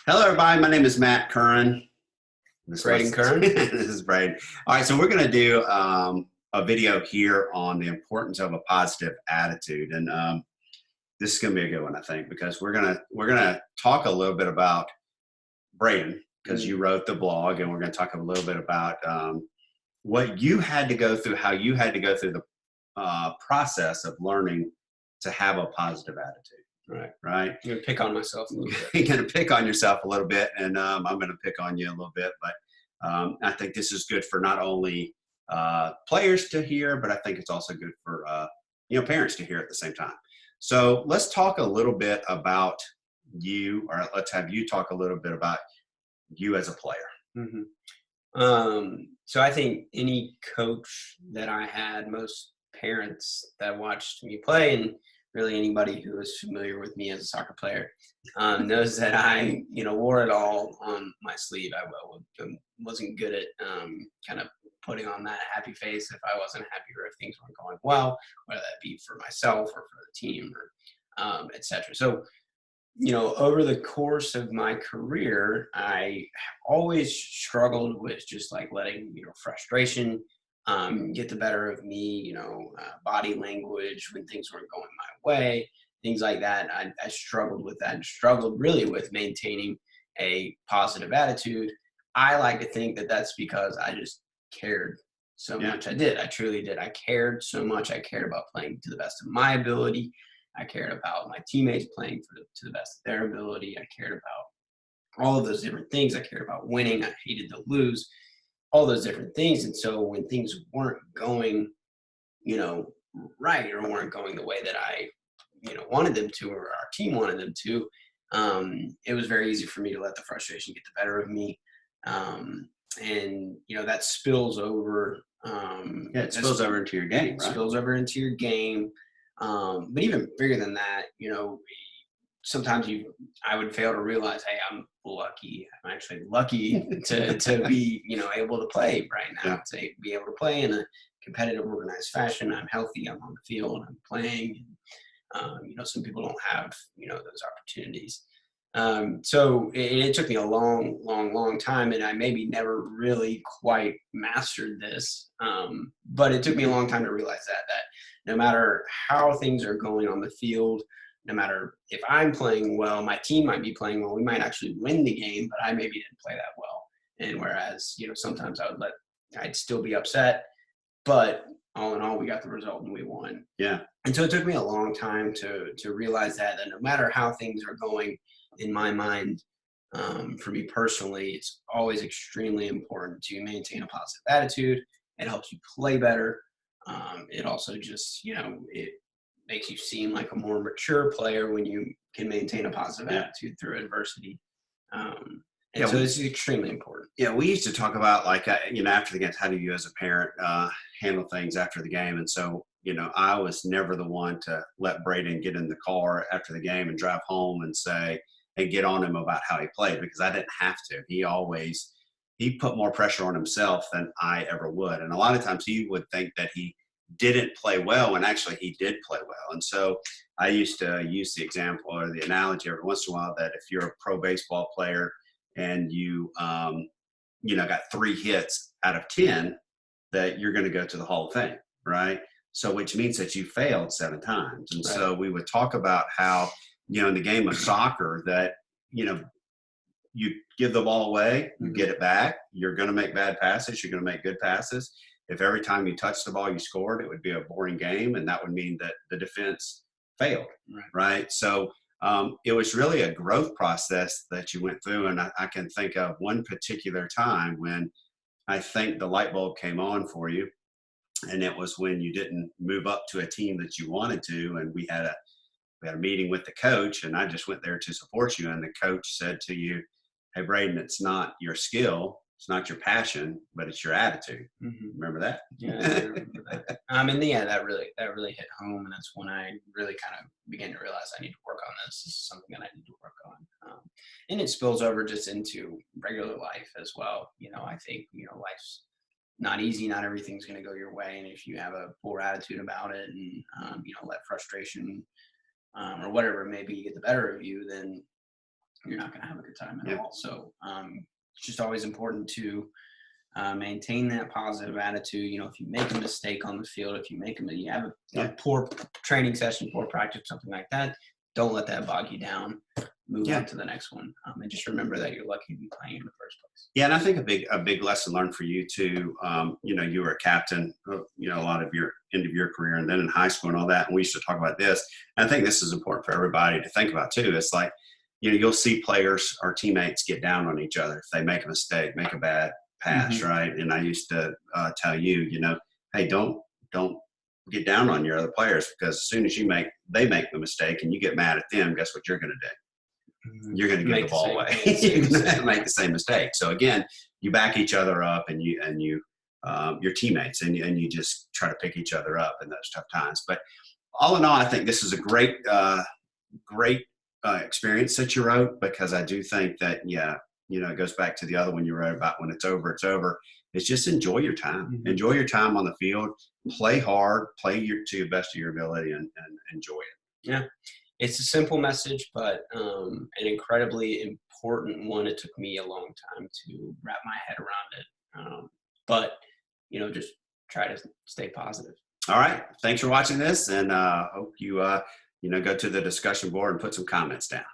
Hello, everybody. My name is Matt Curran. Braden Kern. This is Braden. All right, so we're going to do a video here on the importance of a positive attitude, and this is going to be a good one, I think, because we're gonna talk a little bit about Braden because you wrote the blog, and we're going to talk a little bit about what you had to go through, how you had to go through the process of learning to have a positive attitude. Right. Right. I'm gonna pick on myself a little bit. You're going to pick on yourself a little bit, and I'm going to pick on you a little bit. But I think this is good for not only players to hear, but I think it's also good for parents to hear at the same time. So let's talk a little bit about you, or let's have you talk a little bit about you as a player. hmm so I think any coach that I had, most parents that watched me play, and really anybody who is familiar with me as a soccer player, knows that I, wore it all on my sleeve. Wasn't good at kind of putting on that happy face if I wasn't happy or if things weren't going well, whether that be for myself or for the team or etc. So over the course of my career, I always struggled with just like letting, frustration get the better of me, body language when things weren't going my way, things like that. I struggled with that and struggled really with maintaining a positive attitude. I like to think that that's because I just cared so Yeah. much. I did. I truly did. I cared so much. I cared about playing to the best of my ability. I cared about my teammates playing to the best of their ability. I cared about all of those different things. I cared about winning. I hated to lose, all those different things. And so when things weren't going, you know, right or weren't going the way that I, wanted them to, or our team wanted them to, it was very easy for me to let the frustration get the better of me. And that spills over. Yeah, it spills over into your game, right? Spills over into your game. But even bigger than that, sometimes I would fail to realize, hey, I'm lucky. I'm actually lucky to be, able to play right now, Yeah. to be able to play in a competitive, organized fashion. I'm healthy. I'm on the field. I'm playing. Some people don't have, those opportunities. So it took me a long, long, long time, and I maybe never really quite mastered this. But it took me a long time to realize that no matter how things are going on the field, no matter if I'm playing well, my team might be playing well. We might actually win the game, but I maybe didn't play that well. And whereas sometimes I'd still be upset, but all in all, we got the result and we won. Yeah. And so it took me a long time to realize that no matter how things are going in my mind, for me personally, it's always extremely important to maintain a positive attitude. It helps you play better. It also just, it makes you seem like a more mature player when you can maintain a positive attitude through adversity. And so this is extremely important. Yeah, we used to talk about like after the games, how do you as a parent handle things after the game? And so I was never the one to let Braden get in the car after the game and drive home and say and get on him about how he played, because I didn't have to. He put more pressure on himself than I ever would, and a lot of times he would think that he didn't play well when actually he did play well. And so I used to use the example or the analogy every once in a while that if you're a pro baseball player and you got 3 hits out of 10, that you're going to go to the Hall of Fame, right? So which means that you failed 7 times. And Right. So we would talk about how in the game of soccer that you give the ball away, you get it back, you're going to make bad passes, you're going to make good passes. If every time you touched the ball you scored, it would be a boring game, and that would mean that the defense failed, right? So it was really a growth process that you went through. And I can think of one particular time when I think the light bulb came on for you. And it was when you didn't move up to a team that you wanted to. And we had a meeting with the coach, and I just went there to support you. And the coach said to you, hey, Braden, it's not your skill, it's not your passion, but it's your attitude. Remember that? Yeah, I remember that. That really hit home, and that's when I really kind of began to realize I need to work on this. This is something that I need to work on, and it spills over just into regular life as well. I think life's not easy. Not everything's going to go your way, and if you have a poor attitude about it, and let frustration or whatever it may be get the better of you, then you're not going to have a good time at Yeah. all. So it's just always important to maintain that positive attitude. You know, if you make a mistake on the field, if you make you have a Yeah. poor training session, poor practice, something like that, don't let that bog you down. Move Yeah. on to the next one, and just remember that you're lucky to be playing in the first place. Yeah, and I think a big lesson learned for you too. You know, you were a captain, you know, a lot of your end of your career, and then in high school and all that. And we used to talk about this. And I think this is important for everybody to think about too. It's like, you know, you'll see players or teammates get down on each other if they make a mistake, make a bad pass, Mhm. right? And I used to tell you, you know, hey, don't get down on your other players, because as soon as they make the mistake and you get mad at them, guess what you're going to do? You're going to give Make the the ball same- away. make the You're same going to mistake. make the same mistake. So again, you back each other up, and you your teammates, and you just try to pick each other up in those tough times. But all in all, I think this is a great experience that you wrote, because I do think that, yeah, you know, it goes back to the other one you wrote about when it's over, it's over. It's just enjoy your time. Mhm. Enjoy your time on the field. Play hard. Play to the best of your ability, and enjoy it. Yeah. It's a simple message, but an incredibly important one. It took me a long time to wrap my head around it. But, you know, just try to stay positive. All right. Thanks for watching this, and hope you you know, go to the discussion board and put some comments down.